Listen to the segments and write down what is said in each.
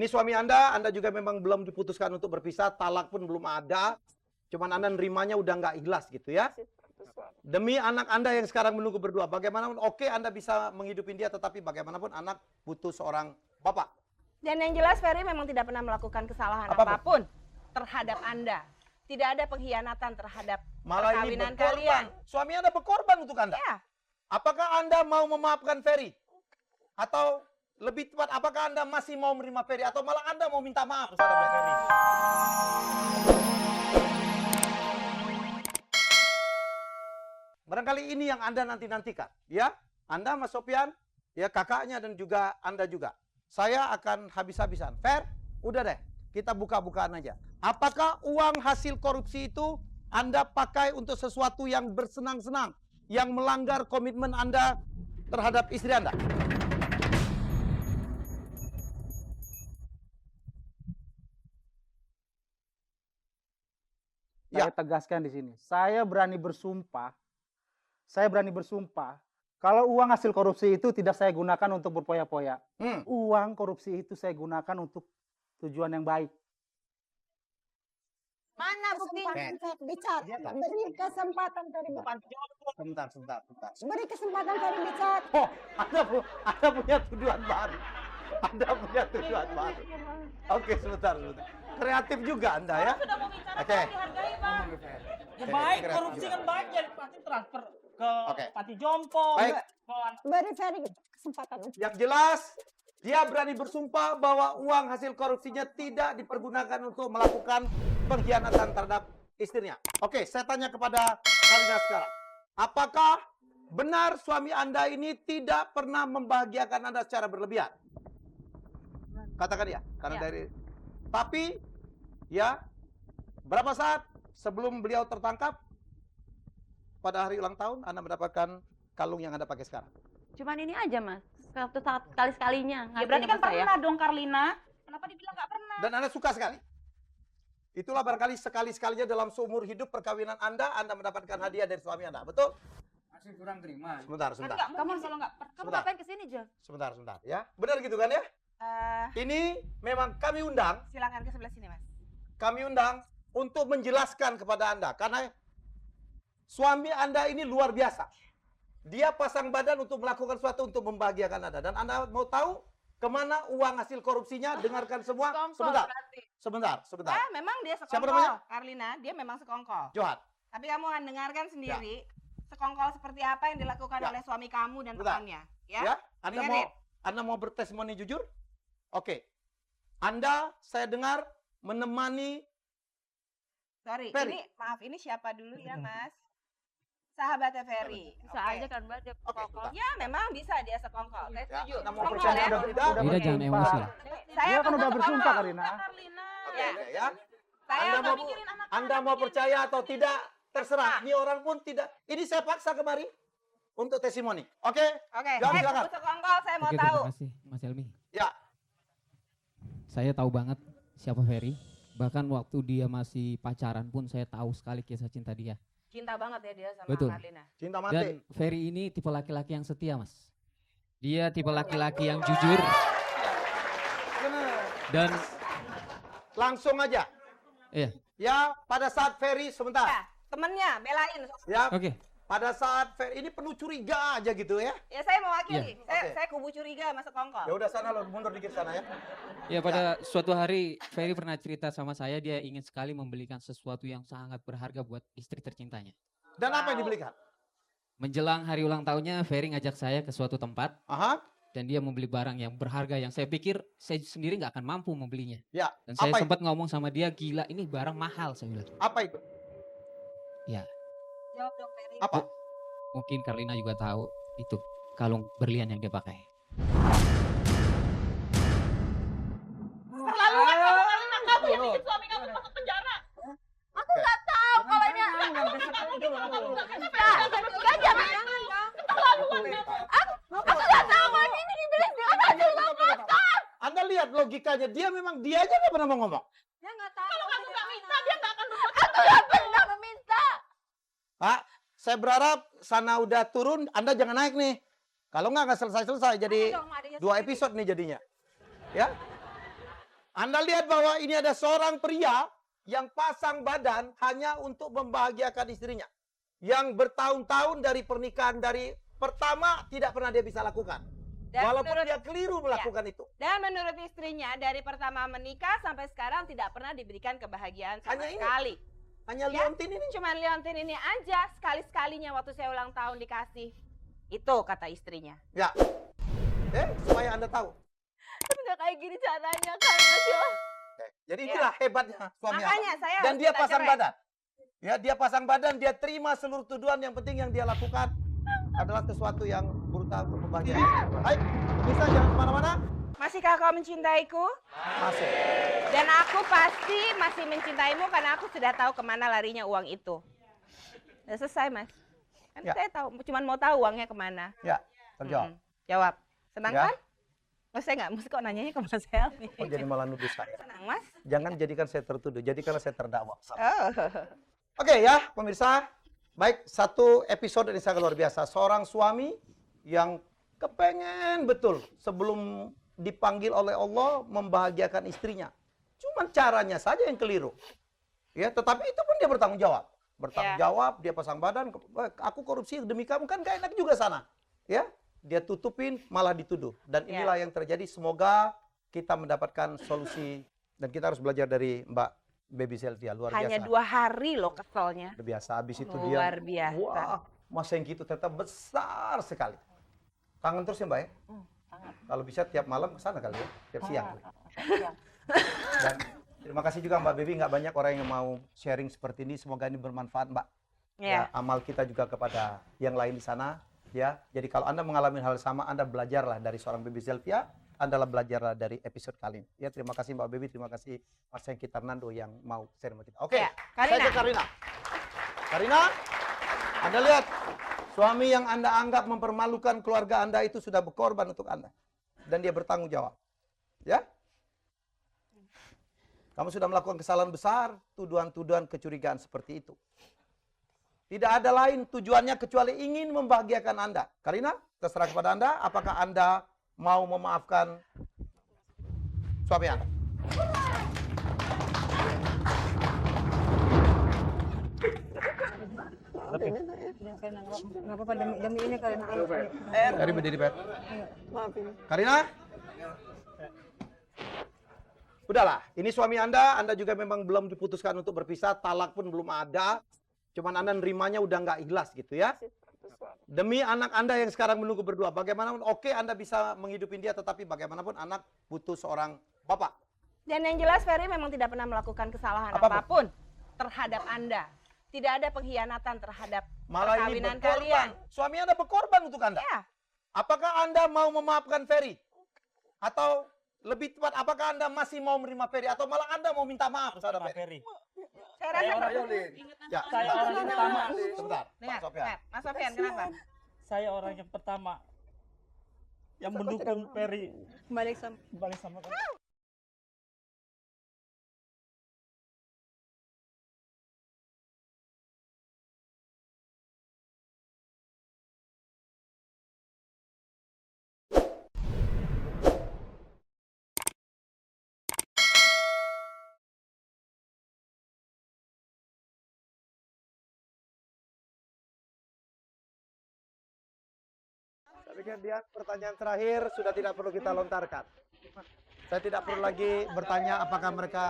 Ini suami Anda juga memang belum diputuskan untuk berpisah, talak pun belum ada. Cuman Anda nerimanya udah nggak ikhlas gitu ya. Demi anak Anda yang sekarang menunggu berdua, bagaimanapun oke Anda bisa menghidupin dia, tetapi bagaimanapun anak butuh seorang bapak. Dan yang jelas Ferry memang tidak pernah melakukan kesalahan apapun terhadap Anda. Tidak ada pengkhianatan terhadap Malah ini perkawinan berkorban. kalian. Suami Anda berkorban untuk Anda. Ya. Apakah Anda mau memaafkan Ferry? Atau lebih tepat, apakah Anda masih mau menerima Ferry? Atau malah Anda mau minta maaf kepada Ferry? Barangkali ini yang Anda nanti-nantikan. Ya, Anda Mas Sofyan, ya kakaknya dan juga Anda juga. Saya akan habis-habisan. Fer, udah deh, kita buka-bukaan aja. Apakah uang hasil korupsi itu Anda pakai untuk sesuatu yang bersenang-senang, yang melanggar komitmen Anda terhadap istri Anda? Saya tegaskan di sini. Saya berani bersumpah kalau uang hasil korupsi itu tidak saya gunakan untuk berpoya-poya. Uang korupsi itu saya gunakan untuk tujuan yang baik. Mana buktinya? Bicara. Beri kesempatan Ferry. Sebentar. Beri kesempatan Ferry bicara. Oh, Anda punya tuduhan baru. Oke, sebentar. Kreatif juga Anda ya. Oke. Ya baik, korupsi kan baik, jadi pasti transfer ke Pati Jompo. Baik. Beri Ferry kesempatan. Yang jelas, dia berani bersumpah bahwa uang hasil korupsinya tidak dipergunakan untuk melakukan pengkhianatan terhadap istrinya. Oke, saya tanya kepada Kalina sekarang. Apakah benar suami Anda ini tidak pernah membahagiakan Anda secara berlebihan? Katakan ya, karena dari... Tapi, ya, berapa saat sebelum beliau tertangkap, pada hari ulang tahun, Anda mendapatkan kalung yang Anda pakai sekarang? Cuman ini aja, Mas. Satu saat sekali-sekalinya. Ya berarti kan pernah dong Karlina. Kenapa dibilang nggak pernah? Dan Anda suka sekali. Itulah barangkali sekali-sekalinya dalam seumur hidup perkawinan Anda mendapatkan hadiah dari suami Anda. Betul? Masih kurang terima. Sebentar. Kamu kalau nggak pernah. Kamu ngapain kesini, John? Sebentar. Ya, benar gitu kan ya? Ini memang kami undang. Silakan ke sebelah sini, Mas. Kami undang untuk menjelaskan kepada Anda. Karena suami Anda ini luar biasa. Dia pasang badan untuk melakukan sesuatu untuk membahagiakan Anda. Dan Anda mau tahu kemana uang hasil korupsinya? Dengarkan semua. Sebentar. Memang dia sekongkol. Siapa namanya? Karlina, dia memang sekongkol. Johan. Tapi kamu akan dengarkan sendiri sekongkol seperti apa yang dilakukan oleh suami kamu dan temannya. Ya? Anda mau bertestimoni jujur? Oke. Anda, saya dengar, menemani Sorry, Ferry. ini siapa dulu ya, Mas? Sahabatnya Ferry. Bisa aja kan, Mbak, dia sekongkol. Ya, memang bisa dia sekongkol. Saya setuju. Anda mau Sekongkol percaya ya. Udah jangan emosi lah. Saya Dia kan udah bersumpah, Karina. Oke, ya. Saya Anda mau percaya atau tidak, terserah. Ini orang pun tidak. Ini saya paksa kemari untuk testimoni. Oke? Oke, Jangan saya silakan. sekongkol, saya mau Oke, tahu. terima kasih Mas Helmi. Ya. Saya tahu banget siapa Ferry. Bahkan waktu dia masih pacaran pun saya tahu sekali kisah cinta dia. Cinta banget ya dia sama Betul. Karlina. Cinta mati. Dan Ferry ini tipe laki-laki yang setia, Mas. Dia tipe laki-laki yang jujur. Dan Langsung aja. iya, Ya, pada saat Ferry sebentar. Ya, temennya belain. Ya, oke. pada saat Ferry ini penuh curiga aja gitu ya. Ya saya mewakili. Iya. Saya kubu curiga sama sekongkol. Ya udah sana lo mundur dikit sana ya. Ya pada suatu hari Ferry pernah cerita sama saya dia ingin sekali membelikan sesuatu yang sangat berharga buat istri tercintanya. Dan apa yang dibelikan? Menjelang hari ulang tahunnya Ferry ngajak saya ke suatu tempat Aha. dan dia membeli barang yang berharga yang saya pikir saya sendiri nggak akan mampu membelinya. Ya. Dan saya Apa sempat ngomong sama dia, gila ini barang mahal saya bilang. Apa itu? Ya, Jawab dong Ferry. Apa? mungkin Karlina juga tahu itu kalung berlian yang dia pakai. Terlaluan kamu Karlina, kamu yang bikin suami kamu masuk penjara. Aku nggak tahu kalau ini. Aku nggak tahu kalau ini dibeli dengan hasil korupsi. Anda lihat logikanya, dia memang dia aja nggak pernah mau ngomong. Dia nggak tahu. Kalau kamu nggak minta, dia nggak akan berbuat. Aku nggak pernah meminta. Pak, saya berharap sana udah turun, Anda jangan naik nih. Kalau nggak selesai-selesai jadi Dong, adanya 2 episode nih jadinya. Ya. Anda lihat bahwa ini ada seorang pria yang pasang badan hanya untuk membahagiakan istrinya. Yang bertahun-tahun dari pernikahan, dari pertama tidak pernah dia bisa lakukan. Dan Walaupun menurut- dia keliru melakukan itu. Dan menurut istrinya dari pertama menikah sampai sekarang tidak pernah diberikan kebahagiaan sama Hanya ini. sekali. Hanya Ya. liontin ini. Cuman liontin ini aja sekali-sekalinya waktu saya ulang tahun dikasih. Itu kata istrinya. Ya. Supaya Anda tahu. Tapi nggak kayak gini caranya kan Mas Yo. Jadi inilah hebatnya suami Anda. Makanya saya Dan harus dia minta pasang cerai. badan. Ya, dia pasang badan, dia terima seluruh tuduhan. Yang penting yang dia lakukan adalah sesuatu yang brutal untuk membahagiakan. Baik, bisa jangan kemana-mana. Masihkah kau mencintaiku? Masuk. Dan aku pasti masih mencintaimu karena aku sudah tahu kemana larinya uang itu. Udah selesai, Mas. Kan Ya. saya tahu, cuman mau tahu uangnya kemana. Ya, terjawab. Jawab. Senang Ya. kan? Oh, saya nggak, mesti kok nanyanya ke Mas Helmi. Oh, jadi malah nuduh saya. Senang, Mas? Jangan jadikan saya tertuduh, jadikanlah saya terdakwa. Oh. Oke ya, pemirsa. Baik, satu episode ini sangat luar biasa. Seorang suami yang kepengen betul sebelum dipanggil oleh Allah membahagiakan istrinya. Cuman caranya saja yang keliru. Ya, tetapi itu pun dia bertanggung jawab. Bertanggung jawab, dia pasang badan, aku korupsi demi kamu, kan gak enak juga sana. Ya, dia tutupin malah dituduh. Dan inilah yang terjadi. Semoga kita mendapatkan solusi dan kita harus belajar dari Mbak Baby Selvia, luar biasa. Hanya 2 hari loh keselnya. Luar biasa. Habis itu Luar dia, biasa. wah, Mas Hengki itu ternyata besar sekali. Kangen terus ya Mbak ya? Kalau bisa tiap malam ke sana kali ya, tiap siang. Dan terima kasih juga Mbak Baby, nggak banyak orang yang mau sharing seperti ini. Semoga ini bermanfaat Mbak. Ya, amal kita juga kepada yang lain di sana. Ya, jadi kalau Anda mengalami hal sama, Anda belajarlah dari seorang Baby Selvia. Anda belajarlah dari episode kali ini. Ya, terima kasih Mbak Baby, terima kasih Mas Hengki Tarnando yang mau share sama kita. Oke, Ya, saya ke Karina. Karina, Anda lihat, suami yang Anda anggap mempermalukan keluarga Anda itu sudah berkorban untuk Anda. Dan dia bertanggung jawab. Ya? Kamu sudah melakukan kesalahan besar, tuduhan-tuduhan kecurigaan seperti itu. Tidak ada lain tujuannya kecuali ingin membahagiakan Anda. Karina, terserah kepada Anda, apakah Anda mau memaafkan suami Anda? Nggak apa-apa demi ini kali. Dari berdiri, Pep. Karina? Udahlah, ini suami Anda juga memang belum diputuskan untuk berpisah, talak pun belum ada. Cuman Anda nerimanya udah nggak ikhlas gitu ya. Demi anak Anda yang sekarang menunggu berdua, bagaimanapun oke Anda bisa menghidupin dia, tetapi bagaimanapun anak butuh seorang bapak. Dan yang jelas Ferry memang tidak pernah melakukan kesalahan Apapun. apapun terhadap Anda. Tidak ada pengkhianatan terhadap Malah ini perkawinan berkorban. kalian. Suami Anda berkorban untuk Anda. Ya. Apakah Anda mau memaafkan Ferry? Atau lebih tepat, apakah Anda masih mau menerima Ferry? Atau malah Anda mau minta maaf kepada Ferry? Saya rasa Ya, Saya orang yang pertama. sebentar. dengar, Pak Sofyan. Mas Sofyan, kenapa? Saya orang yang pertama yang mendukung Ferry Balik sama. balik sama kamu. Saya pikir dia pertanyaan terakhir sudah tidak perlu kita lontarkan. Saya tidak perlu lagi bertanya apakah mereka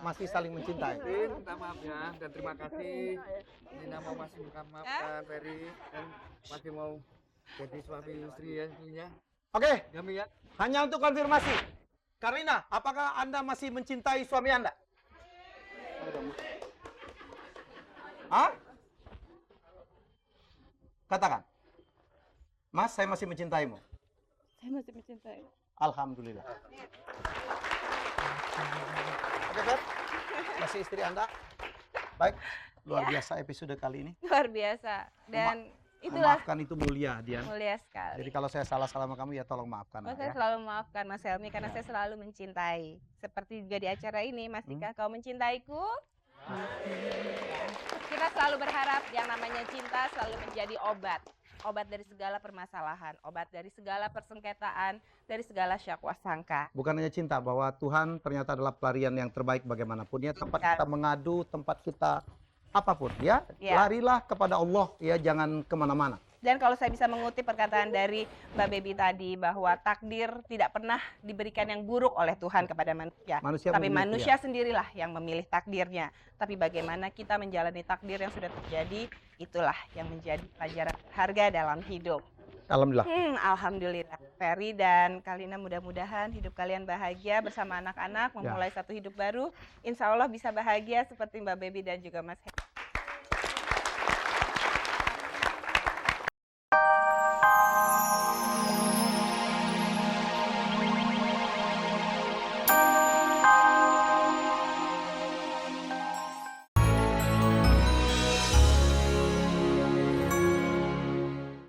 masih saling mencintai. Minta maaf ya dan terima kasih. Nina mau masih minta maaf kan Ferry dan masih mau jadi suami istri ya istrinya. Oke, Kami ya. hanya untuk konfirmasi. Karina, apakah Anda masih mencintai suami Anda? Hah? Katakan. Mas, saya masih mencintaimu. Saya masih mencintai. Alhamdulillah. Oke, Fer. Masih istri Anda? Baik. Luar biasa episode kali ini. Luar biasa. Dan itulah Memaafkan itu mulia, Dian. mulia sekali. Jadi kalau saya salah sama kamu ya tolong maafkan. Oh, ya. saya selalu memaafkan Mas Helmi karena saya selalu mencintai. Seperti juga di acara ini, masihkah kau mencintaiku? Kita selalu berharap yang namanya cinta selalu menjadi obat. obat dari segala permasalahan, obat dari segala persengketaan, dari segala syakwa sangka. Bukan hanya cinta, bahwa Tuhan ternyata adalah pelarian yang terbaik bagaimanapun ya, tempat Ya. kita mengadu, tempat kita apapun ya, Ya. larilah kepada Allah ya, jangan kemana-mana. Dan kalau saya bisa mengutip perkataan dari Mbak Baby tadi, bahwa takdir tidak pernah diberikan yang buruk oleh Tuhan kepada manusia. Manusia Tapi memilih, manusia sendirilah yang memilih takdirnya. Tapi bagaimana kita menjalani takdir yang sudah terjadi, itulah yang menjadi pelajaran harga dalam hidup. Alhamdulillah. Alhamdulillah. Ferry dan Kalina, mudah-mudahan hidup kalian bahagia bersama anak-anak, memulai satu hidup baru. Insya Allah bisa bahagia seperti Mbak Baby dan juga Mas Heri.